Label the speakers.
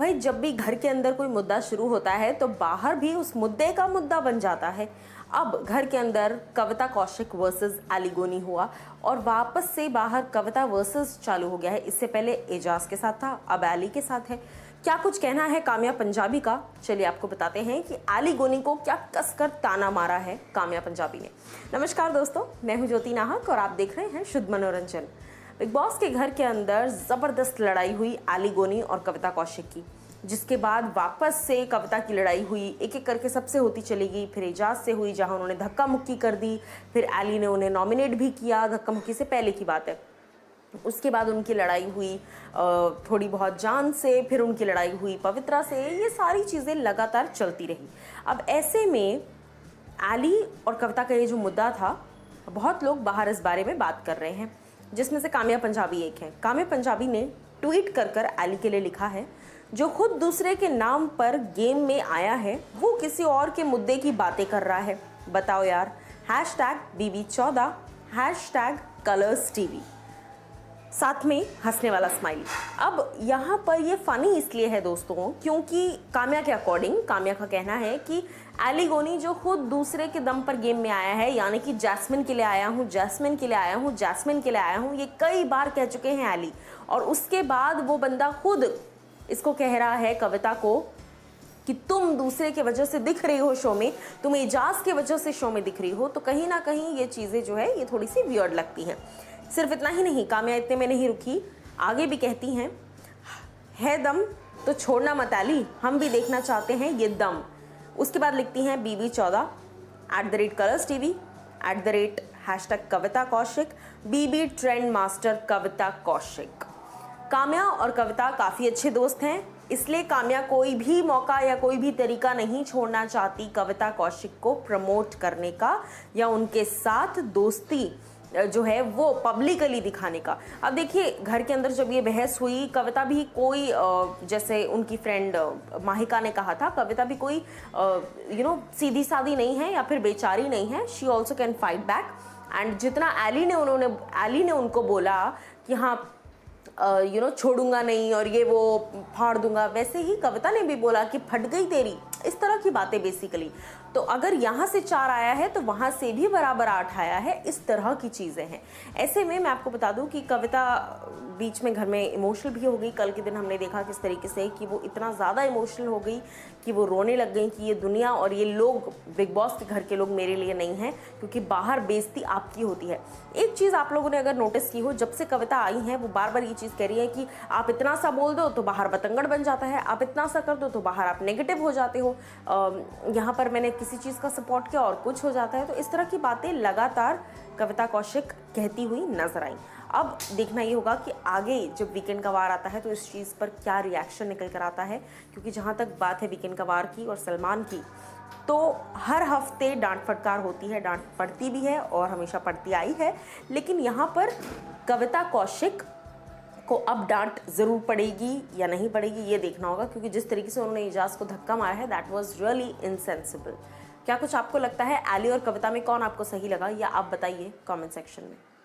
Speaker 1: भाई जब भी घर के अंदर कोई मुद्दा शुरू होता है तो बाहर भी उस मुद्दे का मुद्दा बन जाता है। अब घर के अंदर कविता कौशिक वर्सेस एली गोनी हुआ और वापस से बाहर कविता वर्सेस चालू हो गया है। इससे पहले एजाज के साथ था, अब एली के साथ है। क्या कुछ कहना है काम्या पंजाबी का, चलिए आपको बताते हैं कि एली गोनी को क्या कसकर ताना मारा है काम्या पंजाबी ने। नमस्कार दोस्तों, मैं हूं ज्योति नाहक और आप देख रहे हैं शुद्ध मनोरंजन। बिग बॉस के घर के अंदर जबरदस्त लड़ाई हुई एली गोनी और कविता कौशिक की, जिसके बाद वापस से कविता की लड़ाई हुई, एक एक करके सबसे होती चली गई। फिर एजाज से हुई जहां उन्होंने धक्का मुक्की कर दी, फिर एली ने उन्हें नॉमिनेट भी किया, धक्का मुक्की से पहले की बात है। उसके बाद उनकी लड़ाई हुई थोड़ी बहुत जान से, फिर उनकी लड़ाई हुई पवित्रा से। ये सारी चीज़ें लगातार चलती रही। अब ऐसे में एली और कविता का ये जो मुद्दा था, बहुत लोग बाहर इस बारे में बात कर रहे हैं, जिसमें से काम्या पंजाबी एक है। काम्या पंजाबी ने ट्वीट कर एली के लिए लिखा है, जो खुद दूसरे के नाम पर गेम में आया है वो किसी और के मुद्दे की बातें कर रहा है। बताओ यार। #BB14 #ColorsTV, साथ में हंसने वाला स्माइली। अब यहाँ पर ये फनी इसलिए है दोस्तों, क्योंकि काम्या के अकॉर्डिंग, काम्या का कहना है कि एली गोनी जो खुद दूसरे के दम पर गेम में आया है, यानी कि जैस्मिन के लिए आया हूँ, जैस्मिन के लिए आया हूँ, जैस्मिन के लिए आया हूँ, ये कई बार कह चुके हैं एली। और उसके बाद वो बंदा खुद इसको कह रहा है कविता को कि तुम दूसरे की वजह से दिख रही हो शो में, तुम एजाज की वजह से शो में दिख रही हो। तो कहीं ना कहीं ये चीज़ें जो है ये थोड़ी सी वियर्ड लगती हैं। सिर्फ इतना ही नहीं, काम्या इतने में नहीं रुकी, आगे भी कहती हैं, है दम तो छोड़ना मत एली, हम भी देखना चाहते हैं ये दम। उसके बाद लिखती हैं BB14 @ColorsTV #कविता कौशिक BB ट्रेंड मास्टर कविता कौशिक। काम्या और कविता काफ़ी अच्छे दोस्त हैं, इसलिए काम्या कोई भी मौका या कोई भी तरीका नहीं छोड़ना चाहती कविता कौशिक को प्रमोट करने का या उनके साथ दोस्ती जो है वो पब्लिकली दिखाने का। अब देखिए, घर के अंदर जब ये बहस हुई, कविता भी कोई जैसे उनकी फ्रेंड माहिका ने कहा था, कविता भी कोई सीधी सादी नहीं है या फिर बेचारी नहीं है। She also can fight back. And जितना एली ने उनको बोला कि हाँ छोड़ूंगा नहीं और ये वो फाड़ दूंगा, वैसे ही कविता ने भी बोला कि फट गई तेरी, इस तरह की बातें बेसिकली। तो अगर यहाँ से 4 आया है तो वहाँ से भी बराबर 8 आया है, इस तरह की चीज़ें हैं। ऐसे में मैं आपको बता दूं कि कविता बीच में घर में इमोशनल भी हो गई। कल के दिन हमने देखा किस तरीके से कि वो इतना ज़्यादा इमोशनल हो गई कि वो रोने लग गई कि ये दुनिया और ये लोग, बिग बॉस के घर के लोग मेरे लिए नहीं हैं, क्योंकि बाहर बेइज्जती आपकी होती है। एक चीज़ आप लोगों ने अगर नोटिस की हो, जब से कविता आई हैं वो बार बार ये चीज़ कह रही है कि आप इतना सा बोल दो तो बाहर बतंगड़ बन जाता है, आप इतना सा कर दो तो बाहर आप नेगेटिव हो जाते हो, यहाँ पर मैंने किसी चीज़ का सपोर्ट किया और कुछ हो जाता है। तो इस तरह की बातें लगातार कविता कौशिक कहती हुई नजर आई। अब देखना ये होगा कि आगे जब वीकेंड का वार आता है तो इस चीज़ पर क्या रिएक्शन निकल कर आता है, क्योंकि जहाँ तक बात है वीकेंड का वार की और सलमान की, तो हर हफ्ते डांट फटकार होती है, डांट पड़ती भी है और हमेशा पड़ती आई है। लेकिन यहाँ पर कविता कौशिक को अब डांट ज़रूर पड़ेगी या नहीं पड़ेगी, ये देखना होगा, क्योंकि जिस तरीके से उन्होंने एजाज को धक्का मारा है, दैट वाज रियली इनसेंसिबल। क्या कुछ आपको लगता है एली और कविता में कौन आपको सही लगा, या आप बताइए कमेंट सेक्शन में।